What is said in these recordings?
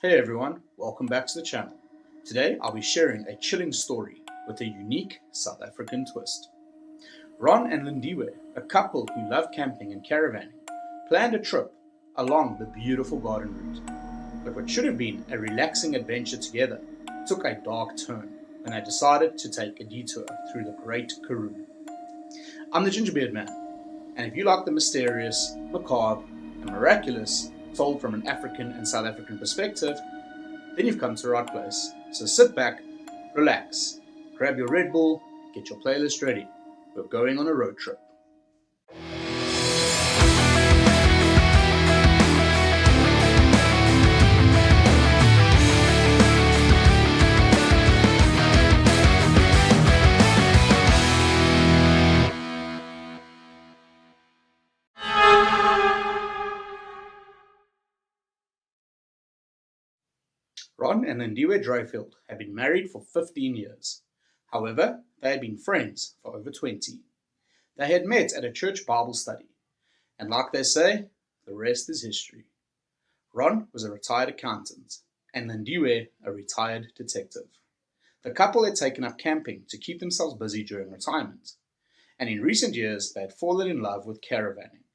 Hey everyone, welcome back to the channel. Today I'll be sharing a chilling story with a unique South African twist. Ron and Lindiwe, a couple who love camping and caravanning, planned a trip along the beautiful garden route. But what should have been a relaxing adventure together took a dark turn when they decided to take a detour through the Great Karoo. I'm the Gingerbeard Man, and if you like the mysterious, macabre, and miraculous told from an African and South African perspective, then you've come to the right place. So sit back, relax, grab your Red Bull, get your playlist ready. We're going on a road trip. Ron and Lindiwe Dreyfield had been married for 15 years. However, they had been friends for over 20. They had met at a church Bible study, and like they say, the rest is history. Ron was a retired accountant, and Lindiwe a retired detective. The couple had taken up camping to keep themselves busy during retirement, and in recent years they had fallen in love with caravanning.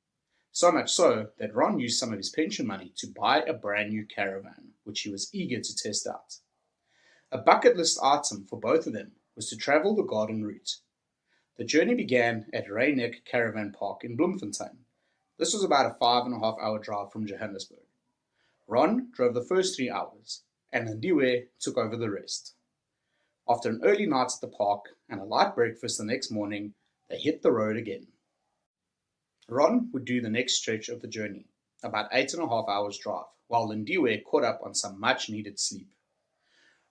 So much so that Ron used some of his pension money to buy a brand new caravan, which he was eager to test out. A bucket list item for both of them was to travel the garden route. The journey began at Reyneck Caravan Park in Bloemfontein. This was about a 5.5 hour drive from Johannesburg. Ron drove the first 3 hours, and Lindiwe took over the rest. After an early night at the park and a light breakfast the next morning, they hit the road again. Ron would do the next stretch of the journey, about 8.5 hours drive, while Lindiwe caught up on some much needed sleep.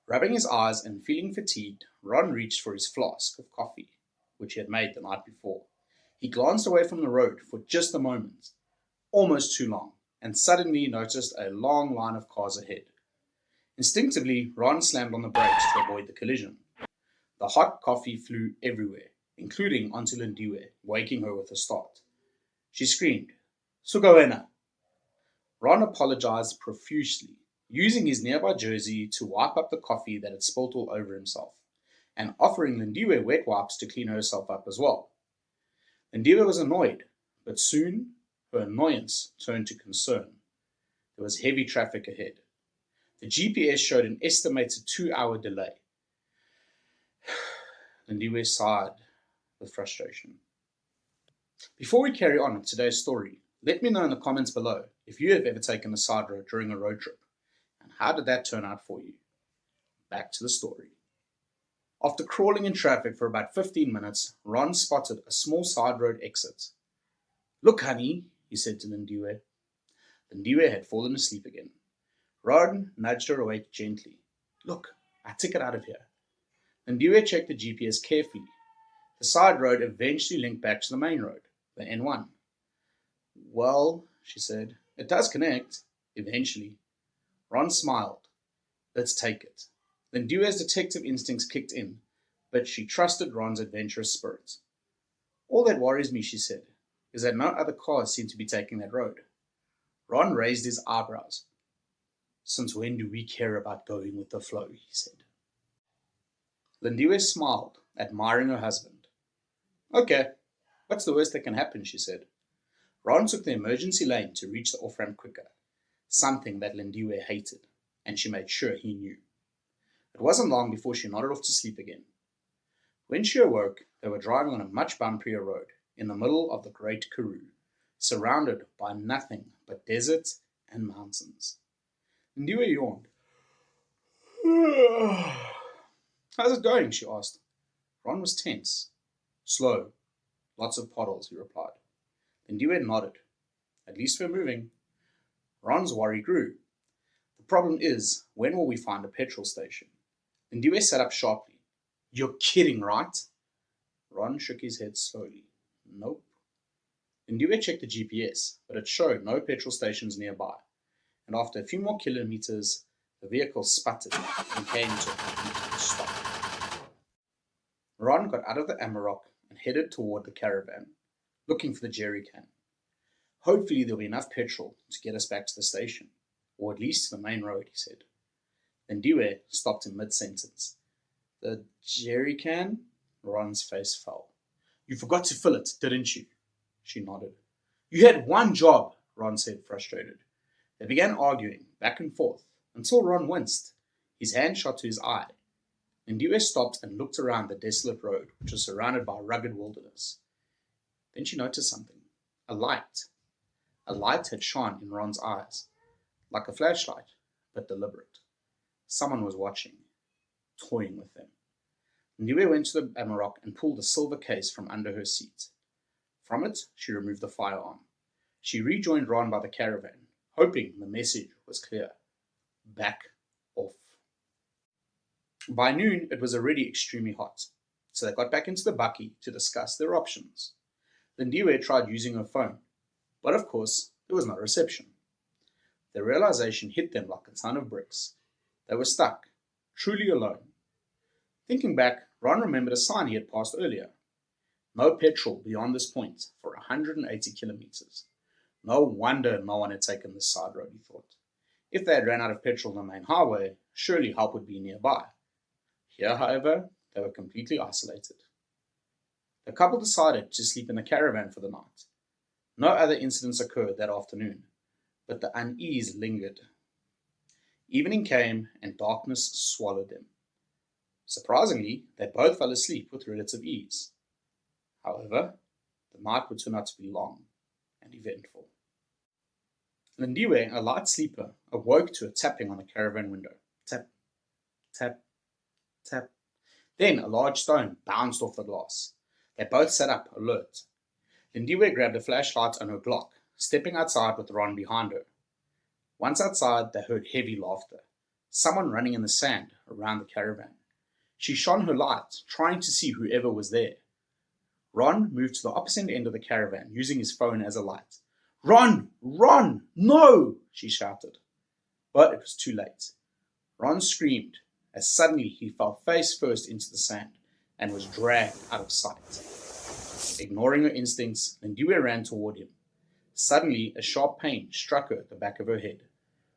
Rubbing his eyes and feeling fatigued, Ron reached for his flask of coffee, which he had made the night before. He glanced away from the road for just a moment, almost too long, and suddenly noticed a long line of cars ahead. Instinctively, Ron slammed on the brakes to avoid the collision. The hot coffee flew everywhere, including onto Lindiwe, waking her with a start. She screamed, "Sugawena!" Ron apologized profusely, using his nearby jersey to wipe up the coffee that had spilt all over himself, and offering Lindiwe wet wipes to clean herself up as well. Lindiwe was annoyed, but soon her annoyance turned to concern. There was heavy traffic ahead. The GPS showed an estimated 2 hour delay. Lindiwe sighed with frustration. Before we carry on with today's story, let me know in the comments below if you have ever taken a side road during a road trip, and how did that turn out for you? Back to the story. After crawling in traffic for about 15 minutes, Ron spotted a small side road exit. "Look, honey," he said to Lindiwe. Lindiwe had fallen asleep again. Ron nudged her awake gently. "Look, I took it out of here." Lindiwe checked the GPS carefully. The side road eventually linked back to the main road, the N1. "Well," she said, "it does connect, eventually." Ron smiled. "Let's take it." Lindiwe's detective instincts kicked in, but she trusted Ron's adventurous spirit. "All that worries me," she said, "is that no other cars seem to be taking that road." Ron raised his eyebrows. "Since when do we care about going with the flow?" he said. Lindiwe smiled, admiring her husband. "Okay, what's the worst that can happen?" she said. Ron took the emergency lane to reach the off-ramp quicker, something that Lindiwe hated, and she made sure he knew. It wasn't long before she nodded off to sleep again. When she awoke, they were driving on a much bumpier road in the middle of the Great Karoo, surrounded by nothing but desert and mountains. Lindiwe yawned. "How's it going?" she asked. Ron was tense. "Slow. Lots of potholes," he replied. Lindiwe nodded. "At least we're moving." Ron's worry grew. "The problem is, when will we find a petrol station?" Lindiwe sat up sharply. "You're kidding, right?" Ron shook his head slowly. "Nope." Lindiwe checked the GPS, but it showed no petrol stations nearby, and after a few more kilometers, the vehicle sputtered and came to a complete stop. Ron got out of the Amarok and headed toward the caravan, looking for the jerry can. Hopefully there'll be enough petrol to get us back to the station. Or at least the main road, he said. Lindiwe stopped in mid-sentence. The jerry can? Ron's face fell. You forgot to fill it, didn't you? She nodded. You had one job, Ron said, frustrated. They began arguing, back and forth, until Ron winced. His hand shot to his eye. Lindiwe stopped and looked around the desolate road, which was surrounded by rugged wilderness. Then she noticed something. A light. A light had shone in Ron's eyes, like a flashlight, but deliberate. Someone was watching, toying with them. Lindiwe went to the embark and pulled a silver case from under her seat. From it, she removed the firearm. She rejoined Ron by the caravan, hoping the message was clear. Back off. By noon, it was already extremely hot, so they got back into the bakkie to discuss their options. Lindiwe tried using her phone, but of course, there was no reception. The realization hit them like a ton of bricks. They were stuck, truly alone. Thinking back, Ron remembered a sign he had passed earlier. No petrol beyond this point for 180 kilometers. No wonder no one had taken this side road, he thought. If they had ran out of petrol on the main highway, surely help would be nearby. Here, however, they were completely isolated. The couple decided to sleep in the caravan for the night. No other incidents occurred that afternoon, but the unease lingered. Evening came and darkness swallowed them. Surprisingly, they both fell asleep with relative ease. However, the night would turn out to be long and eventful. Lindiwe, a light sleeper, awoke to a tapping on the caravan window. Tap, tap, tap. Then a large stone bounced off the glass. They both sat up, alert. Lindiwe grabbed a flashlight and her Glock, stepping outside with Ron behind her. Once outside, they heard heavy laughter. Someone running in the sand around the caravan. She shone her light, trying to see whoever was there. Ron moved to the opposite end of the caravan, using his phone as a light. Ron! Ron! No! She shouted. But it was too late. Ron screamed as suddenly he fell face first into the sand and was dragged out of sight. Ignoring her instincts, Lindiwe ran toward him. Suddenly, a sharp pain struck her at the back of her head.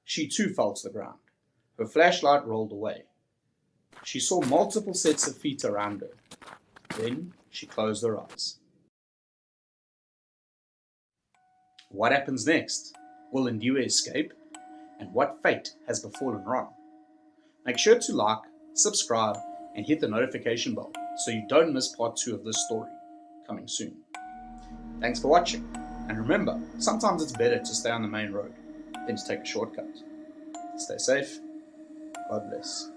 She too fell to the ground. Her flashlight rolled away. She saw multiple sets of feet around her. Then she closed her eyes. What happens next? Will Lindiwe escape? And what fate has befallen Ron? Make sure to like, subscribe, and hit the notification bell so you don't miss part 2 of this story, coming soon. Thanks for watching, and remember, sometimes it's better to stay on the main road than to take a shortcut. Stay safe. God bless.